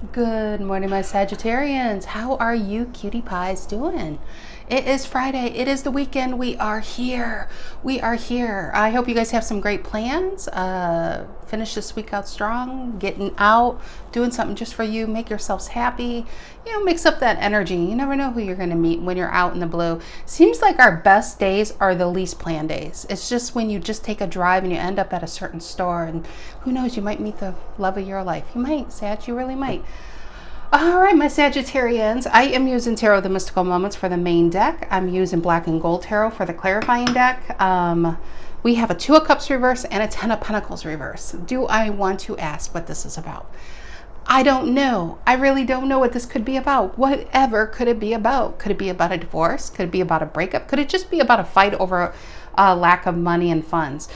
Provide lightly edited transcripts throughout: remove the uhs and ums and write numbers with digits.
Good morning, my Sagittarians. How are you cutie pies doing? It is Friday. It is the weekend. We are here. We are here. I hope you guys have some great plans. Finish this week out strong, getting out, doing something just for you. Make yourselves happy. You know, mix up that energy. You never know who you're going to meet when you're out in the blue. Seems like our best days are the least planned days. It's just when you just take a drive and you end up at a certain store, and who knows, you might meet the love of your life. You might, Sag, you really might. All right, my Sagittarians, I am using Tarot the Mystical Moments for the main deck. I'm using Black and Gold Tarot for the clarifying deck. We have a Two of Cups reverse and a Ten of Pentacles reverse. Do I want to ask what this is about? I don't know. I really don't know what this could be about. Whatever could it be about? Could it be about a divorce? Could it be about a breakup? Could it just be about a fight over a lack of money and funds?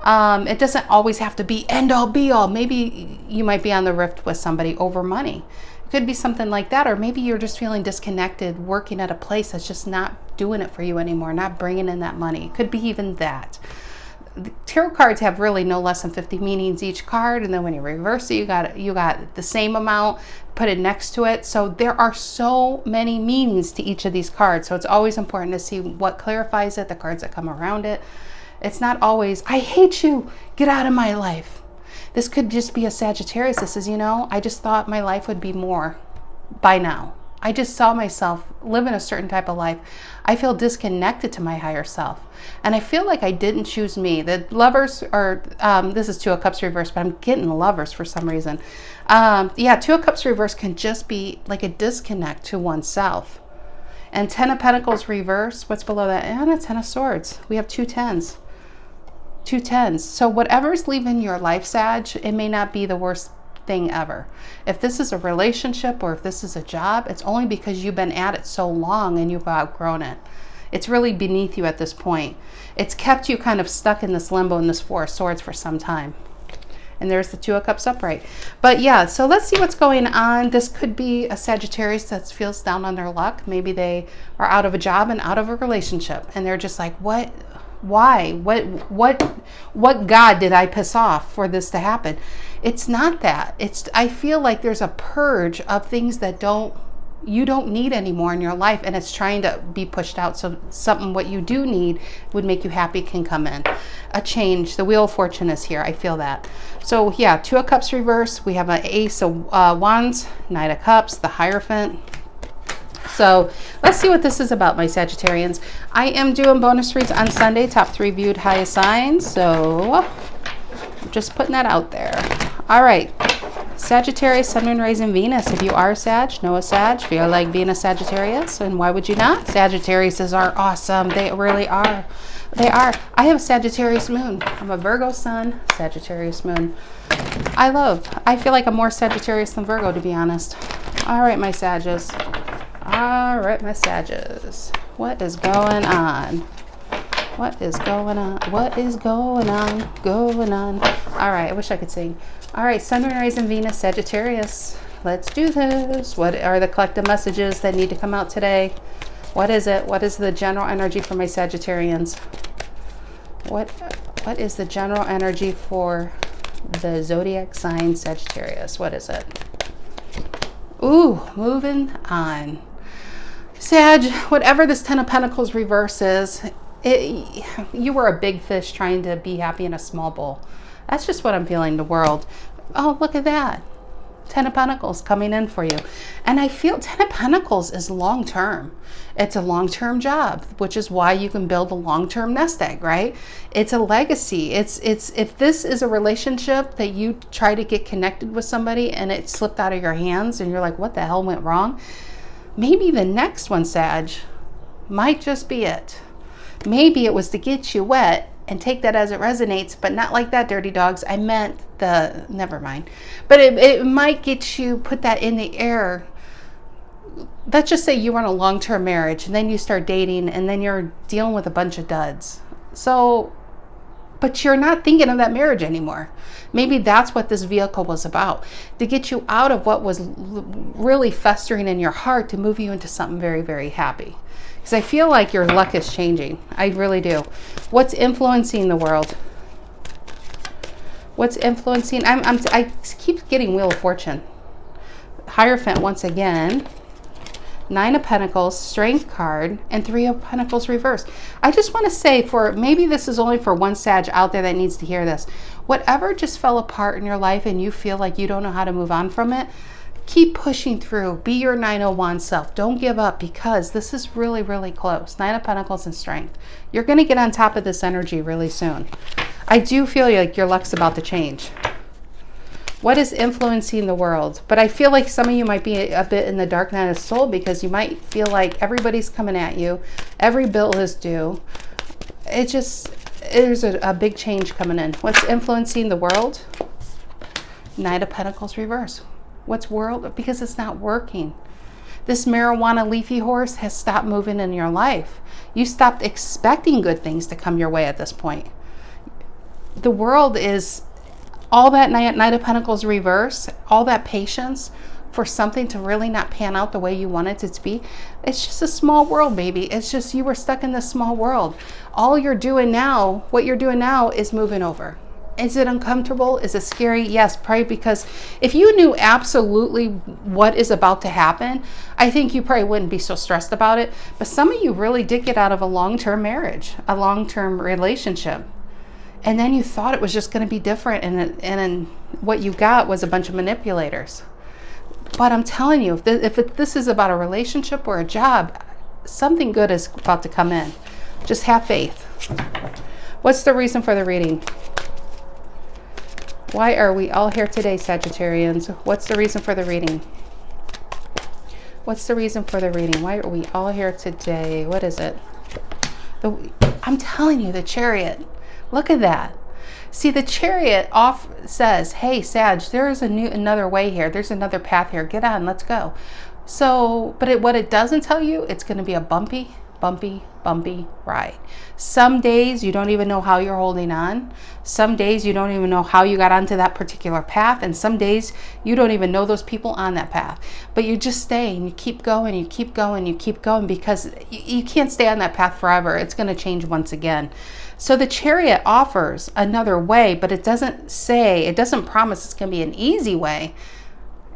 It doesn't always have to be end all be all. Maybe you might be on the rift with somebody over money. Could be something like that, or maybe you're just feeling disconnected, working at a place that's just not doing it for you anymore, not bringing in that money. Could be even that. The tarot cards have really no less than 50 meanings each card, and then when you reverse it, you got the same amount, put it next to it. So there are so many meanings to each of these cards, so it's always important to see what clarifies it, the cards that come around it. It's not always, I hate you, get out of my life. This could just be a Sagittarius. This is, I just thought my life would be more by now. I just saw myself living a certain type of life. I feel disconnected to my higher self. And I feel like I didn't choose me. The Lovers are, this is Two of Cups reverse, but I'm getting Lovers for some reason. Two of Cups reverse can just be like a disconnect to oneself. And Ten of Pentacles reverse, what's below that? And a Ten of Swords. We have two tens. Two tens. So whatever's leaving your life, Sag, it may not be the worst thing ever. If this is a relationship or if this is a job, it's only because you've been at it so long and you've outgrown it. It's really beneath you at this point. It's kept you kind of stuck in this limbo in this Four of Swords for some time. And there's the Two of Cups upright. But yeah, so let's see what's going on. This could be a Sagittarius that feels down on their luck. Maybe they are out of a job and out of a relationship, and they're just like, what? Why? What God did I piss off for this to happen? It's not that. I feel like there's a purge of things that you don't need anymore in your life, and it's trying to be pushed out. So something what you do need would make you happy can come in. A change. The Wheel of Fortune is here. I feel that. So yeah, Two of Cups reverse. We have an Ace of Wands, Knight of Cups, the Hierophant. So let's see what this is about, my Sagittarians. I am doing bonus reads on Sunday, top 3 viewed highest signs. So I'm just putting that out there. All right. Sagittarius, Sun, Moon, Rising, Venus. If you are a Sag, know a Sag, feel like being a Sagittarius, and why would you not? Sagittariuses are awesome. They really are. They are. I have a Sagittarius moon. I'm a Virgo sun, Sagittarius moon. I feel like I'm more Sagittarius than Virgo, to be honest. All right, my Sages. All right, my Sages. What is going on? What is going on? What is going on? Going on. All right, I wish I could sing. All right, Sun, Moon, Rising, Venus, Sagittarius. Let's do this. What are the collective messages that need to come out today? What is it? What is the general energy for my Sagittarians? What is the general energy for the zodiac sign Sagittarius? What is it? Ooh, moving on. Sag, whatever this Ten of Pentacles reverse is, you were a big fish trying to be happy in a small bowl. That's just what I'm feeling the world. Oh, look at that. Ten of Pentacles coming in for you. And I feel Ten of Pentacles is long-term. It's a long-term job, which is why you can build a long-term nest egg, right? It's a legacy. It's if this is a relationship that you try to get connected with somebody and it slipped out of your hands and you're like, what the hell went wrong? Maybe the next one, Sag, might just be it. Maybe it was to get you wet and take that as it resonates, but not like that, dirty dogs. I meant never mind. But it might get you, put that in the air. Let's just say you were in a long-term marriage and then you start dating and then you're dealing with a bunch of duds. So, but you're not thinking of that marriage anymore. Maybe that's what this vehicle was about, to get you out of what was really festering in your heart to move you into something very, very happy. Because I feel like your luck is changing. I really do. What's influencing the world? What's influencing? I keep getting Wheel of Fortune. Hierophant once again, 9 of Pentacles, Strength card, and 3 of Pentacles reversed. I just want to say, for maybe this is only for one Sag out there that needs to hear this. Whatever just fell apart in your life and you feel like you don't know how to move on from it, keep pushing through. Be your 9 of Wands self. Don't give up, because this is really, really close. 9 of Pentacles and Strength. You're going to get on top of this energy really soon. I do feel like your luck's about to change. What is influencing the world? But I feel like some of you might be a bit in the dark night of soul, because you might feel like everybody's coming at you. Every bill is due. There's a big change coming in. What's influencing the world? 9 of Pentacles reverse. What's world? Because it's not working. This marijuana leafy horse has stopped moving in your life. You stopped expecting good things to come your way at this point. The world is all that Knight of Pentacles reverse, all that patience for something to really not pan out the way you wanted it to be. It's just a small world, baby. It's just you were stuck in this small world. All you're doing now, what you're doing now is moving over. Is it uncomfortable? Is it scary? Yes, probably, because if you knew absolutely what is about to happen, I think you probably wouldn't be so stressed about it. But some of you really did get out of a long-term marriage, a long-term relationship. And then you thought it was just going to be different, and what you got was a bunch of manipulators. But I'm telling you, if this is about a relationship or a job, something good is about to come in. Just have faith. What's the reason for the reading? Why are we all here today, Sagittarians? What's the reason for the reading? What's the reason for the reading? Why are we all here today? What is it? I'm telling you, the Chariot. Look at that. See, the Chariot says, hey, Sag, there is another way here. There's another path here. Get on. Let's go. So, but what it doesn't tell you, it's going to be a bumpy ride. Some days you don't even know how you're holding on. Some days you don't even know how you got onto that particular path. And some days you don't even know those people on that path. But you just stay and you keep going, you keep going, you keep going, because you can't stay on that path forever. It's going to change once again. So the Chariot offers another way, but it doesn't promise it's going to be an easy way.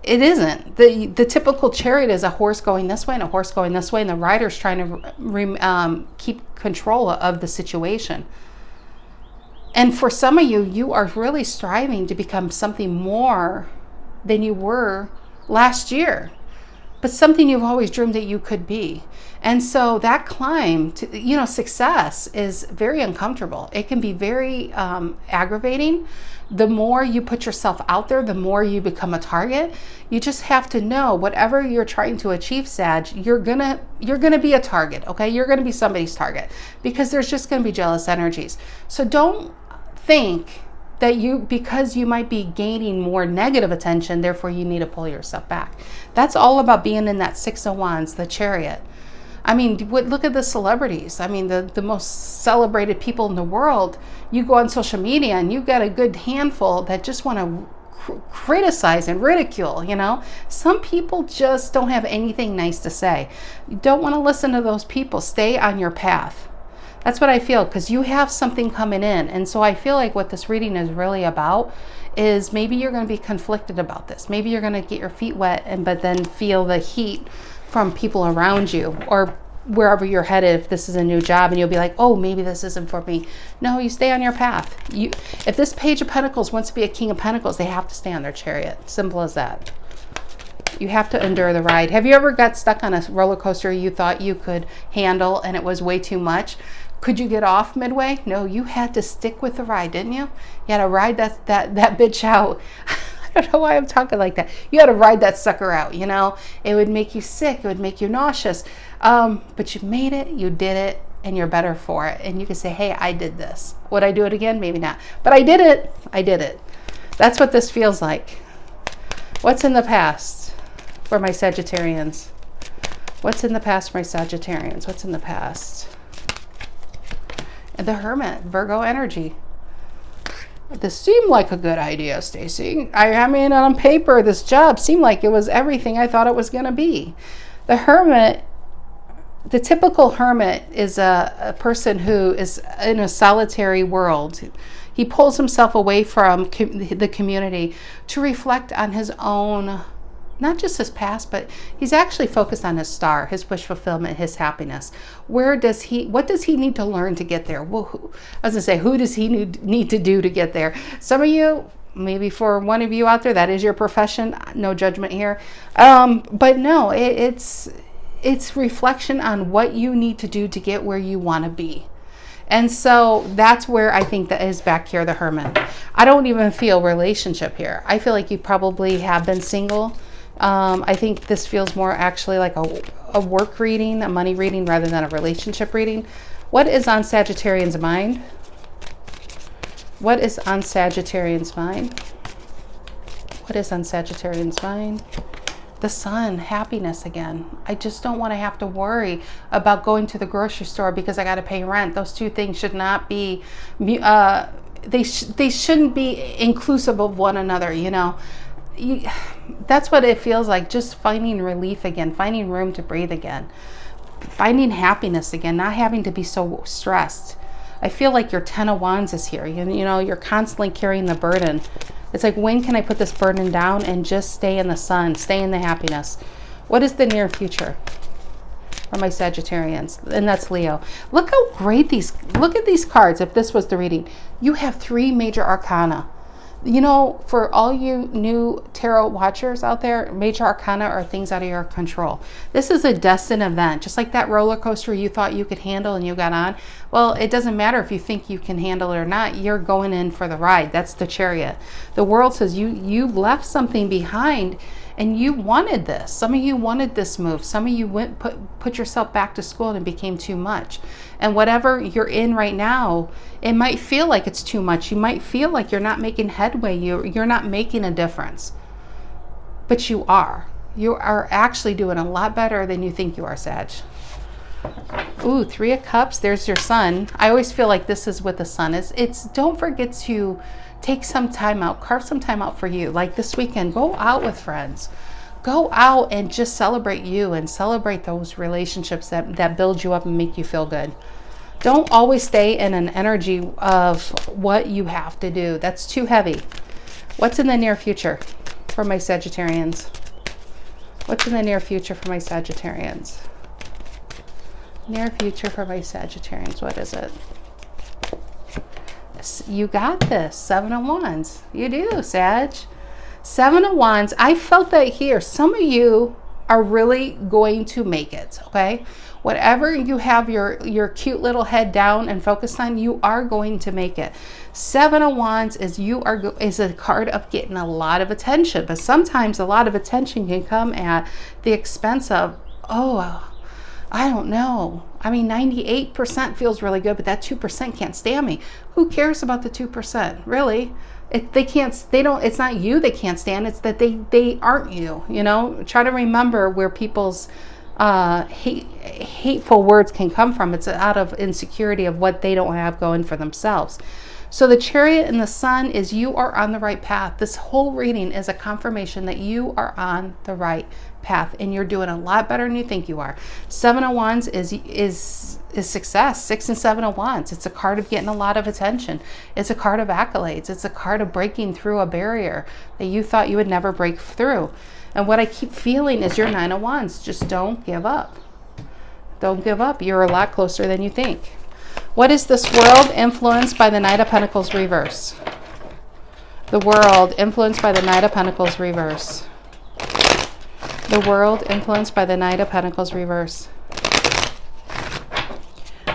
It isn't. The typical Chariot is a horse going this way and a horse going this way, and the rider's trying to keep control of the situation. And for some of you, you are really striving to become something more than you were last year, but something you've always dreamed that you could be. And so that climb to, success is very uncomfortable. It can be very aggravating. The more you put yourself out there, the more you become a target. You just have to know, whatever you're trying to achieve, Sag, you're gonna be a target, okay? You're gonna be somebody's target, because there's just gonna be jealous energies. So don't think that because you might be gaining more negative attention, therefore you need to pull yourself back. That's all about being in that 6 of Wands, the Chariot. I mean, look at the celebrities. I mean, the most celebrated people in the world. You go on social media and you've got a good handful that just want to criticize and ridicule, Some people just don't have anything nice to say. You don't want to listen to those people. Stay on your path. That's what I feel, because you have something coming in. And so I feel like what this reading is really about is maybe you're going to be conflicted about this. Maybe you're going to get your feet wet, but then feel the heat from people around you, or wherever you're headed. If this is a new job, and you'll be like, oh, maybe this isn't for me. No, you stay on your path. If this Page of Pentacles wants to be a King of Pentacles, they have to stay on their Chariot. Simple as that. You have to endure the ride. Have you ever got stuck on a roller coaster you thought you could handle and it was way too much? Could you get off midway? No, you had to stick with the ride, didn't you? You had to ride that bitch out. I don't know why I'm talking like that. You had to ride that sucker out, It would make you sick. It would make you nauseous. But you made it. You did it. And you're better for it. And you can say, hey, I did this. Would I do it again? Maybe not. But I did it. I did it. That's what this feels like. What's in the past for my Sagittarians? What's in the past for my Sagittarians? What's in the past? And the Hermit, Virgo energy. This seemed like a good idea, Stacy. I mean, on paper, this job seemed like it was everything I thought it was going to be. The Hermit, the typical Hermit is a person who is in a solitary world. He pulls himself away from the community to reflect on his own not just his past, but he's actually focused on his star, his wish fulfillment, his happiness. What does he need to learn to get there? Well, I was gonna say, who does he need to do to get there? Some of you, maybe for one of you out there, that is your profession. No judgment here. But no, it's reflection on what you need to do to get where you want to be. And so that's where I think that is back here, the Hermit. I don't even feel relationship here. I feel like you probably have been single. I think this feels more actually like a work reading, a money reading, rather than a relationship reading. What is on Sagittarian's mind? What is on Sagittarian's mind? What is on Sagittarian's mind? The Sun, happiness again. I just don't want to have to worry about going to the grocery store because I got to pay rent. Those two things should not be, they shouldn't be inclusive of one another, you know. That's what it feels like, just finding relief again, finding room to breathe again, finding happiness again, not having to be so stressed. I feel like your 10 of Wands is here. You know, you're constantly carrying the burden. It's like, when can I put this burden down and just stay in the sun, stay in the happiness? What is the near future for my Sagittarians? And that's Leo. Look how great look at these cards. If this was the reading, you have 3 major arcana. You know, for all you new tarot watchers out there, major arcana are things out of your control. This is a destined event, just like that roller coaster you thought you could handle and you got on. Well, it doesn't matter if you think you can handle it or not. You're going in for the ride. That's the Chariot. The world says you left something behind and you wanted this. Some of you wanted this move. Some of you put yourself back to school and it became too much. And whatever you're in right now, it might feel like it's too much. You might feel like you're not making headway. You're not making a difference. But you are. You are actually doing a lot better than you think you are, Sag. Ooh, 3 of Cups. There's your Sun. I always feel like this is with the Sun. It's don't forget to take some time out, carve some time out for you. Like this weekend, go out with friends. Go out and just celebrate you and celebrate those relationships that build you up and make you feel good. Don't always stay in an energy of what you have to do. That's too heavy. What's in the near future for my Sagittarians? What's in the near future for my Sagittarians? Near future for my Sagittarians, what is it? You got this. 7 of Wands. You do, Sag. 7 of Wands. I felt that here. Some of you are really going to make it, okay? Whatever you have your cute little head down and focused on, you are going to make it. 7 of Wands is a card of getting a lot of attention, but sometimes a lot of attention can come at the expense of, oh, I don't know. I mean, 98% feels really good, but that 2% can't stand me. Who cares about the 2%? Really? It's not you they can't stand, it's that they aren't you, you know? Try to remember where people's hateful words can come from. It's out of insecurity of what they don't have going for themselves. So the Chariot and the Sun is, you are on the right path. This whole reading is a confirmation that you are on the right path and you're doing a lot better than you think you are. 7 of Wands is success. 6 and 7 of Wands. It's a card of getting a lot of attention. It's a card of accolades. It's a card of breaking through a barrier that you thought you would never break through. And what I keep feeling is your 9 of Wands. Just don't give up. Don't give up. You're a lot closer than you think. What is this world influenced by the Knight of Pentacles reverse? The world influenced by the Knight of Pentacles reverse. The world influenced by the Knight of Pentacles reverse.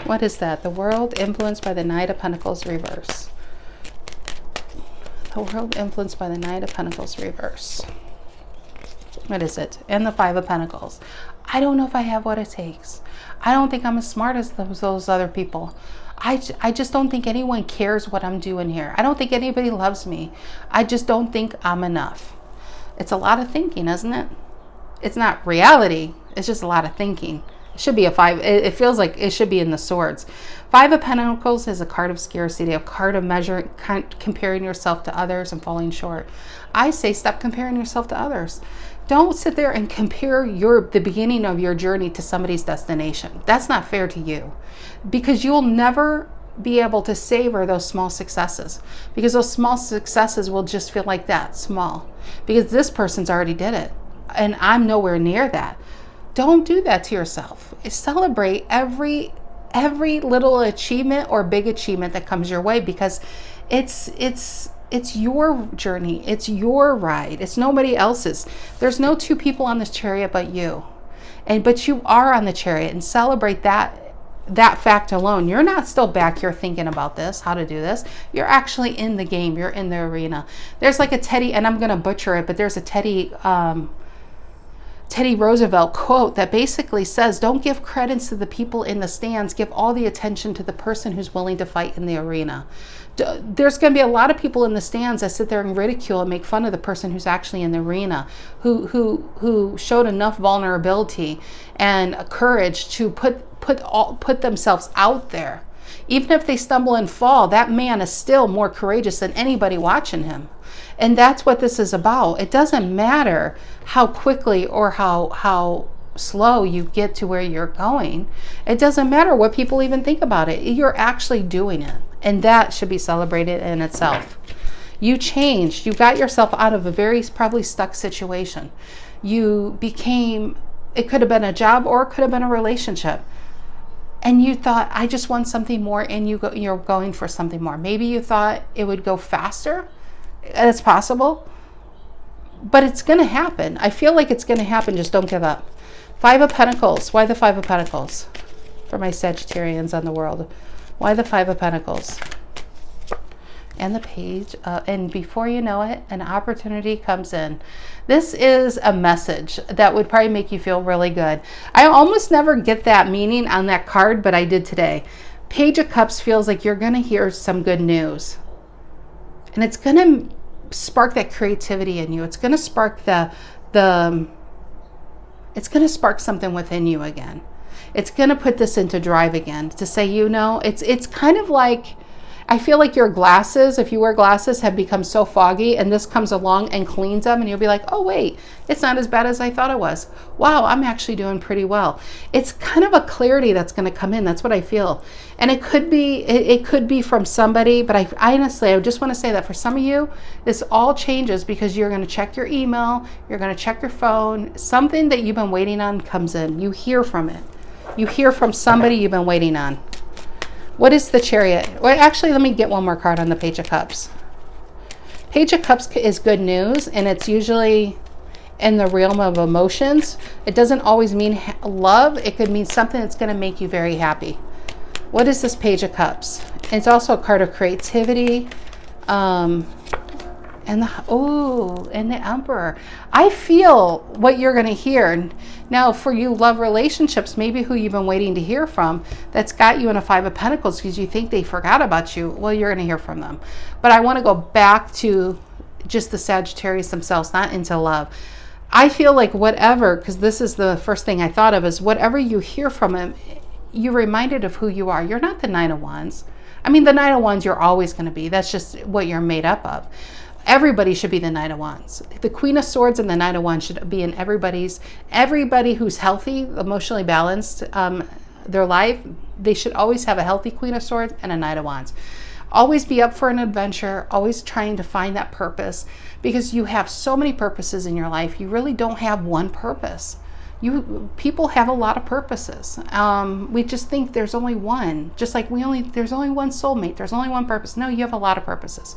What is that? The world influenced by the Knight of Pentacles reverse. The world influenced by the Knight of Pentacles reverse. What is it? And the 5 of Pentacles. I don't know if I have what it takes. I don't think I'm as smart as those other people. I just don't think anyone cares what I'm doing here. I don't think anybody loves me. I just don't think I'm enough. It's a lot of thinking, isn't it? It's not reality. It's just a lot of thinking. It should be a 5. It feels like it should be in the swords. 5 of Pentacles is a card of scarcity, a card of measuring, comparing yourself to others and falling short. I say stop comparing yourself to others. Don't sit there and compare the beginning of your journey to somebody's destination. That's not fair to you, because you'll never be able to savor those small successes, because those small successes will just feel like that small, because this person's already did it. and I'm nowhere near that. Don't do that to yourself. Celebrate every little achievement or big achievement that comes your way, because it's your journey. It's your ride. It's nobody else's. There's no two people on this chariot but you. But you are on the chariot, and celebrate that fact alone. You're not still back here thinking about this, how to do this. You're actually in the game. You're in the arena. There's like a Teddy, and I'm going to butcher it, but there's a Teddy Roosevelt quote that basically says, don't give credence to the people in the stands. Give all the attention to the person who's willing to fight in the arena. There's going to be a lot of people in the stands that sit there and ridicule and make fun of the person who's actually in the arena, who showed enough vulnerability and courage to put themselves out there. Even if they stumble and fall, that man is still more courageous than anybody watching him. And that's what this is about. It doesn't matter how quickly or how slow you get to where you're going. It doesn't matter what people even think about it. You're actually doing it. And that should be celebrated in itself. You changed. You got yourself out of a very probably stuck situation. You became, it could have been a job or it could have been a relationship. And you thought, I just want something more, and you're going for something more. Maybe you thought it would go faster. It's possible. But it's going to happen. I feel like it's going to happen. Just don't give up. 5 of Pentacles. Why the 5 of Pentacles? For my Sagittarians on the world. Why the 5 of Pentacles? And the Page. And before you know it, an opportunity comes in. This is a message that would probably make you feel really good. I almost never get that meaning on that card, but I did today. Page of Cups feels like you're going to hear some good news. And it's going to spark that creativity in you. It's going to spark it's going to spark something within you again. It's going to put this into drive again to say, it's kind of like, I feel like your glasses, if you wear glasses, have become so foggy, and this comes along and cleans them, and you'll be like, oh wait, it's not as bad as I thought it was. Wow, I'm actually doing pretty well. It's kind of a clarity that's going to come in. That's what I feel. And it could be from somebody, but I honestly just want to say that for some of you, this all changes because you're going to check your email, you're going to check your phone, something that you've been waiting on comes in. You hear from it. You hear from somebody you've been waiting on. What is the Chariot? Well, actually, let me get one more card on the Page of Cups. Page of Cups is good news, and it's usually in the realm of emotions. It doesn't always mean love. It could mean something that's going to make you very happy. What is this Page of Cups? It's also a card of creativity. And the Emperor. I feel what you're going to hear. Now, for you love relationships, maybe who you've been waiting to hear from, that's got you in a 5 of Pentacles because you think they forgot about you. Well, you're going to hear from them. But I want to go back to just the Sagittarius themselves, not into love. I feel like whatever, because this is the first thing I thought of, is whatever you hear from him, you're reminded of who you are. You're not the 9 of Wands. I mean, the 9 of Wands you're always going to be. That's just what you're made up of. Everybody should be the 9 of Wands. The Queen of Swords and the 9 of Wands should be in everybody who's healthy, emotionally balanced, their life. They should always have a healthy Queen of Swords and a 9 of Wands. Always be up for an adventure, always trying to find that purpose, because you have so many purposes in your life. You really don't have one purpose. People have a lot of purposes. We just think there's only one, just like there's only one soulmate. There's only one purpose. No, you have a lot of purposes.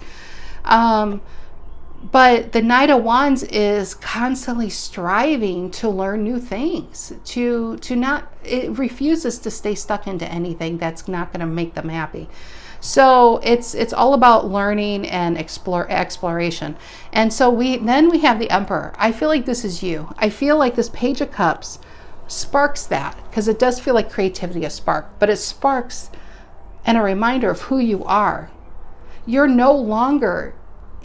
But the Knight of Wands is constantly striving to learn new things, it refuses to stay stuck into anything that's not going to make them happy. So it's all about learning and exploration. And so we have the Emperor. I feel like this is you. I feel like this Page of Cups sparks that, because it does feel like creativity, a spark, but it sparks and a reminder of who you are. You're no longer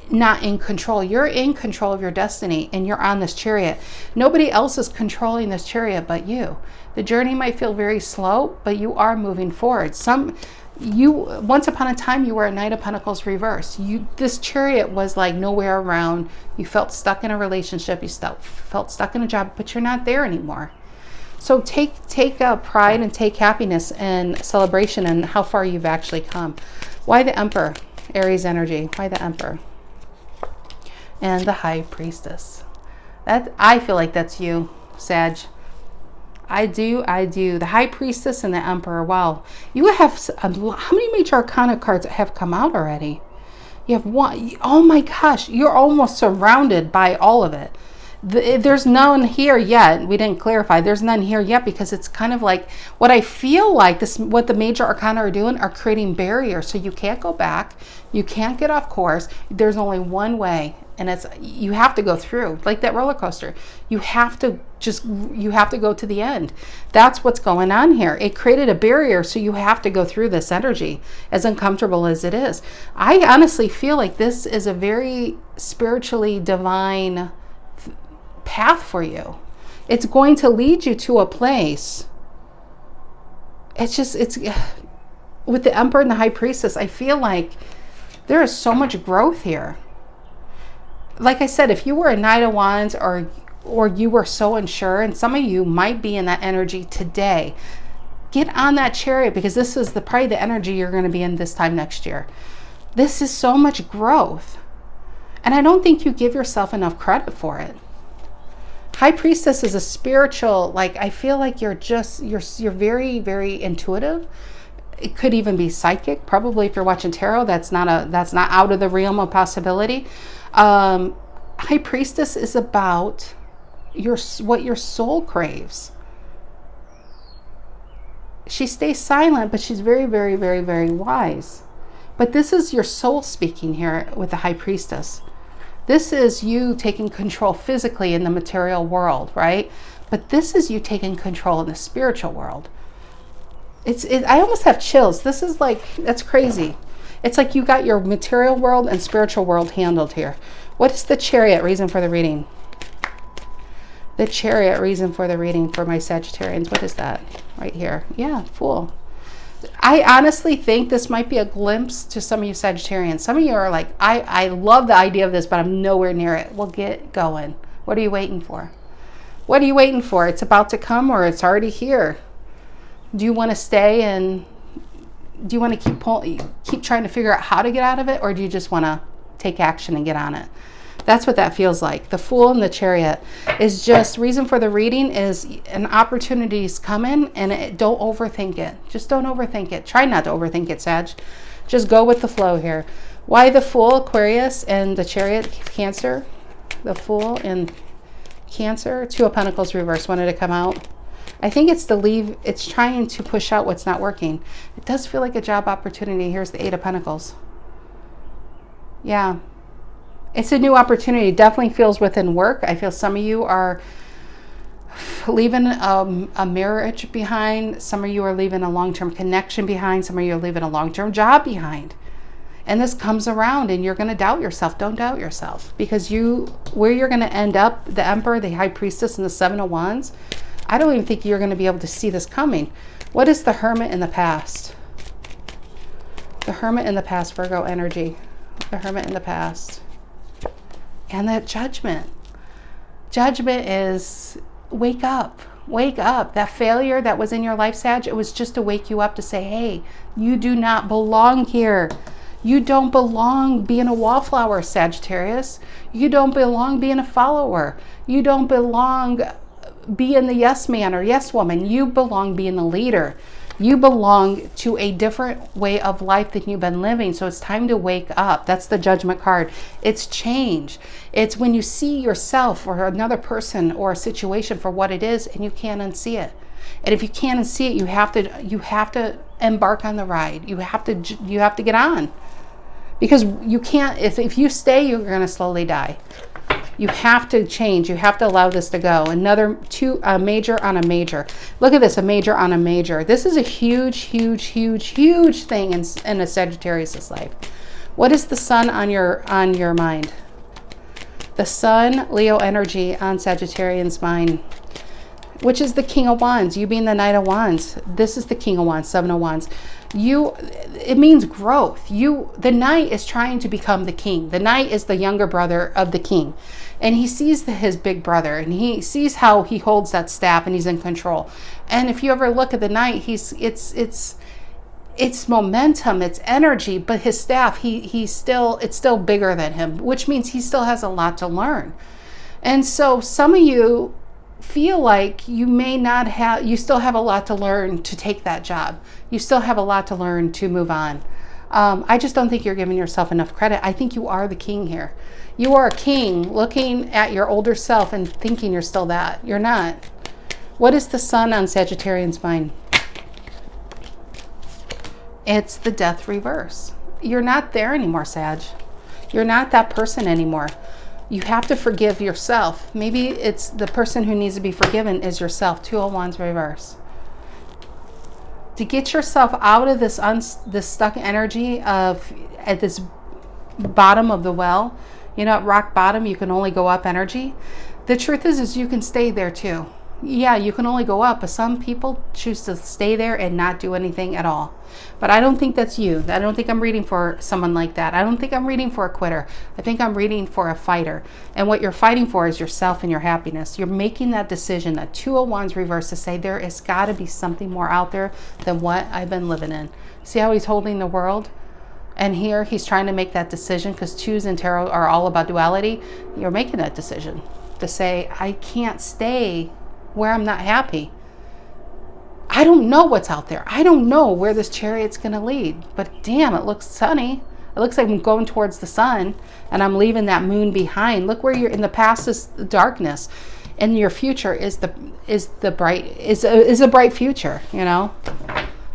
not in control. You're in control of your destiny, and you're on this chariot. Nobody else is controlling this chariot but you. The journey might feel very slow, but you are moving forward. Once upon a time, you were a Knight of Pentacles reverse. This chariot was like nowhere around. You felt stuck in a relationship. You felt stuck in a job, but you're not there anymore. So take pride and take happiness and celebration in how far you've actually come. Why the Emperor? Aries energy. Why the Emperor? And the High Priestess. That, I feel like that's you, Sag. I do. The High Priestess and the Emperor. Wow. You have, how many major arcana cards have come out already? You have one. Oh my gosh. You're almost surrounded by all of it. There's none here yet. We didn't clarify. There's none here yet because it's kind of like what I feel like this, what the major arcana are doing are creating barriers. So you can't go back. You can't get off course. There's only one way. And it's, you have to go through like that roller coaster. You have to go to the end. That's what's going on here. It created a barrier. So you have to go through this energy, as uncomfortable as it is. I honestly feel like this is a very spiritually divine path for you. It's going to lead you to a place. It's with the Emperor and the High Priestess, I feel like there is so much growth here. Like I said, if you were a Knight of Wands or you were so unsure, and some of you might be in that energy today, get on that Chariot, because this is probably the energy you're going to be in this time next year. This is so much growth. And I don't think you give yourself enough credit for it. High Priestess is a spiritual, like, I feel like you're very, very intuitive. It could even be psychic. Probably if you're watching tarot, that's not out of the realm of possibility. High Priestess is about what your soul craves. She stays silent, but she's very, very, very, very wise. But this is your soul speaking here with the High Priestess. This is you taking control physically in the material world, right? But this is you taking control in the spiritual world. I almost have chills. This is like, that's crazy. It's like you got your material world and spiritual world handled here. What is the Chariot reason for the reading? The Chariot reason for the reading for my Sagittarians. What is that? Right here. Yeah, Fool. I honestly think this might be a glimpse to some of you Sagittarians. Some of you are like, I love the idea of this, but I'm nowhere near it. Well, get going. What are you waiting for? What are you waiting for? It's about to come, or it's already here. Do you want to stay and do you want to keep trying to figure out how to get out of it, or do you just want to take action and get on it? That's what that feels like. The Fool and the Chariot is just, reason for the reading is an opportunity's coming, and don't overthink it. Just don't overthink it. Try not to overthink it, Sag. Just go with the flow here. Why the Fool, Aquarius, and the Chariot, Cancer? The Fool and Cancer. Two of Pentacles reversed wanted to come out. I think it's it's trying to push out what's not working. It does feel like a job opportunity. Here's the Eight of Pentacles. Yeah. It's a new opportunity. It definitely feels within work. I feel some of you are leaving a marriage behind. Some of you are leaving a long-term connection behind. Some of you are leaving a long-term job behind. And this comes around and you're going to doubt yourself. Don't doubt yourself, because where you're going to end up, the Emperor, the High Priestess, and the Seven of Wands, I don't even think you're going to be able to see this coming. What is the Hermit in the past? The Hermit in the past, Virgo energy. The Hermit in the past. And that Judgment. Judgment is wake up. Wake up. That failure that was in your life, Sag, it was just to wake you up to say, hey, you do not belong here. You don't belong being a wallflower, Sagittarius. You don't belong being a follower. You don't belong being the yes man or yes woman. You belong being the leader. You belong to a different way of life than you've been living. So it's time to wake up. That's the Judgment card. It's change. It's when you see yourself or another person or a situation for what it is, and you can't unsee it. And if you can't unsee it, you have to embark on the ride. You have to get on, because you can't. If you stay, you're going to slowly die. You have to change. You have to allow this to go. A major on a major. Look at this, a major on a major. This is a huge, huge, huge, huge thing in a Sagittarius' life. What is the Sun on your mind? The Sun, Leo energy on Sagittarian's mind, which is the King of Wands. You being the Knight of Wands. This is the King of Wands, Seven of Wands. It means growth. The Knight is trying to become the king. The Knight is the younger brother of the king. And he sees his big brother, and he sees how he holds that staff, and he's in control. And if you ever look at the Knight, it's momentum, it's energy, but his staff, it's still bigger than him, which means he still has a lot to learn. And so some of you feel like you may not have, you still have a lot to learn to take that job. You still have a lot to learn to move on. I just don't think you're giving yourself enough credit. I think you are the king here. You are a king looking at your older self and thinking you're still that. You're not. What is the sun on Sagittarian's mind? It's the death reverse. You're not there anymore, Sag. You're not that person anymore. You have to forgive yourself. Maybe it's the person who needs to be forgiven is yourself. Two of Wands reverse. To get yourself out of this stuck energy of at this bottom of the well, you know, at rock bottom, you can only go up energy. The truth is you can stay there too. Yeah, you can only go up, but some people choose to stay there and not do anything at all. But I don't think that's you. I don't think I'm reading for someone like that. I don't think I'm reading for a quitter. I think I'm reading for a fighter. And what you're fighting for is yourself and your happiness. You're making that decision, that Two of Wands reverse, to say there has got to be something more out there than what I've been living in. See how he's holding the world? And here he's trying to make that decision, because twos in tarot are all about duality. You're making that decision to say, I can't stay where I'm not happy. I don't know what's out there. I don't know where this chariot's going to lead, but damn, it looks sunny. It looks like I'm going towards the sun and I'm leaving that moon behind. Look where you're in. The past is the darkness and your future is a bright future, you know?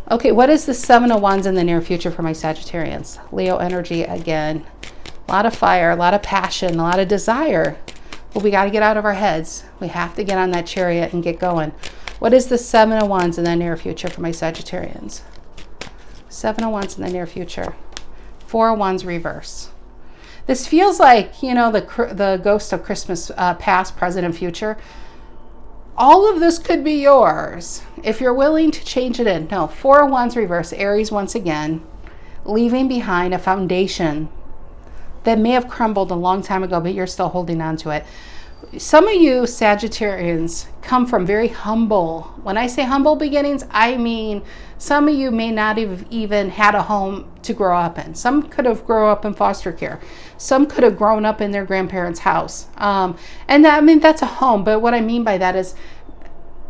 Okay, what is the Seven of Wands in the near future for my Sagittarians? Leo energy again. A lot of fire, a lot of passion, a lot of desire. But we got to get out of our heads. We have to get on that chariot and get going. What is the Seven of Wands in the near future for my Sagittarians? Seven of Wands in the near future. Four of Wands reverse. This feels like, you know, the ghost of Christmas, past, present, and future. All of this could be yours if you're willing to change it in. No, Four of Wands reverse, Aries once again, leaving behind a foundation that may have crumbled a long time ago, but you're still holding on to it. Some of you Sagittarians come from very humble. When I say humble beginnings, I mean some of you may not have even had a home to grow up in. Some could have grown up in foster care. Some could have grown up in their grandparents' house. And that, I mean, that's a home. But what I mean by that is,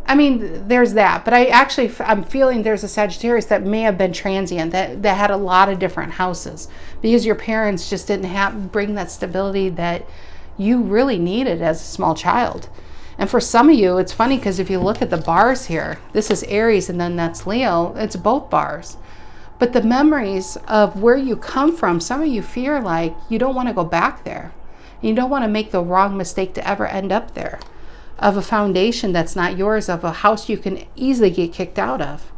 I mean, there's that. But I'm feeling there's a Sagittarius that may have been transient, that had a lot of different houses, because your parents just didn't bring that stability that you really needed as a small child. And for some of you, it's funny because if you look at the bars here, this is Aries and then that's Leo, it's both bars. But the memories of where you come from, some of you fear like you don't want to go back there. You don't want to make the wrong mistake to ever end up there, of a foundation that's not yours, of a house you can easily get kicked out of.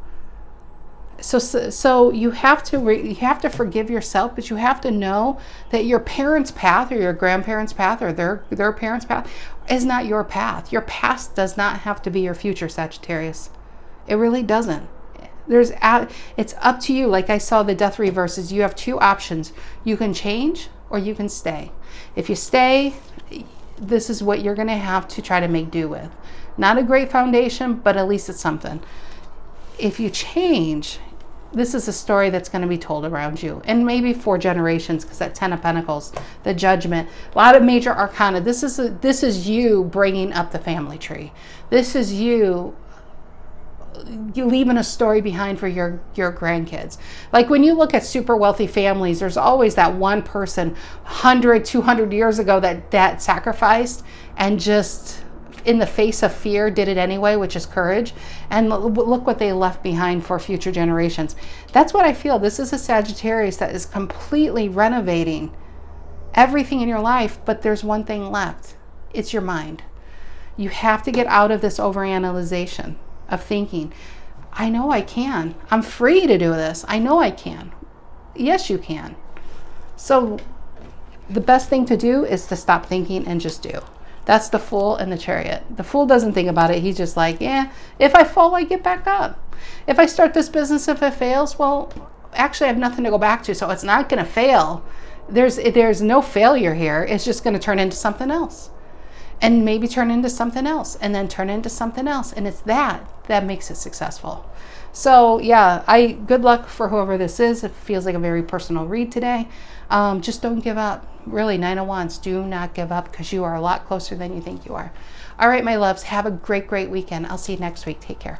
So you have to forgive yourself, but you have to know that your parents' path or your grandparents' path or their parents' path is not your path. Your past does not have to be your future, Sagittarius. It really doesn't. It's up to you. Like I saw the death reverses, you have two options. You can change or you can stay. If you stay, this is what you're going to have to try to make do with. Not a great foundation, but at least it's something. If you change, this is a story that's going to be told around you, and maybe for generations, because that Ten of Pentacles, the Judgment, a lot of major arcana. This is you bringing up the family tree. This is you leaving a story behind for your grandkids. Like when you look at super wealthy families, there's always that one person 100, 200 years ago that sacrificed and just in the face of fear did it anyway, which is courage. And look what they left behind for future generations. That's what I feel. This is a Sagittarius that is completely renovating everything in your life, but there's one thing left. It's your mind. You have to get out of this overanalyzation of thinking, I know I can. I'm free to do this. I know I can. Yes, you can. So the best thing to do is to stop thinking and just do. That's the Fool and the Chariot. The Fool doesn't think about it. He's just like, yeah, if I fall, I get back up. If I start this business, if it fails, well, actually I have nothing to go back to, so it's not going to fail. There's no failure here. It's just going to turn into something else. and maybe turn into something else, and then turn into something else. And it's that makes it successful. So yeah, good luck for whoever this is. It feels like a very personal read today. Just don't give up. Really, 9 of Wands, do not give up, because you are a lot closer than you think you are. All right, my loves, have a great weekend. I'll see you next week. Take care.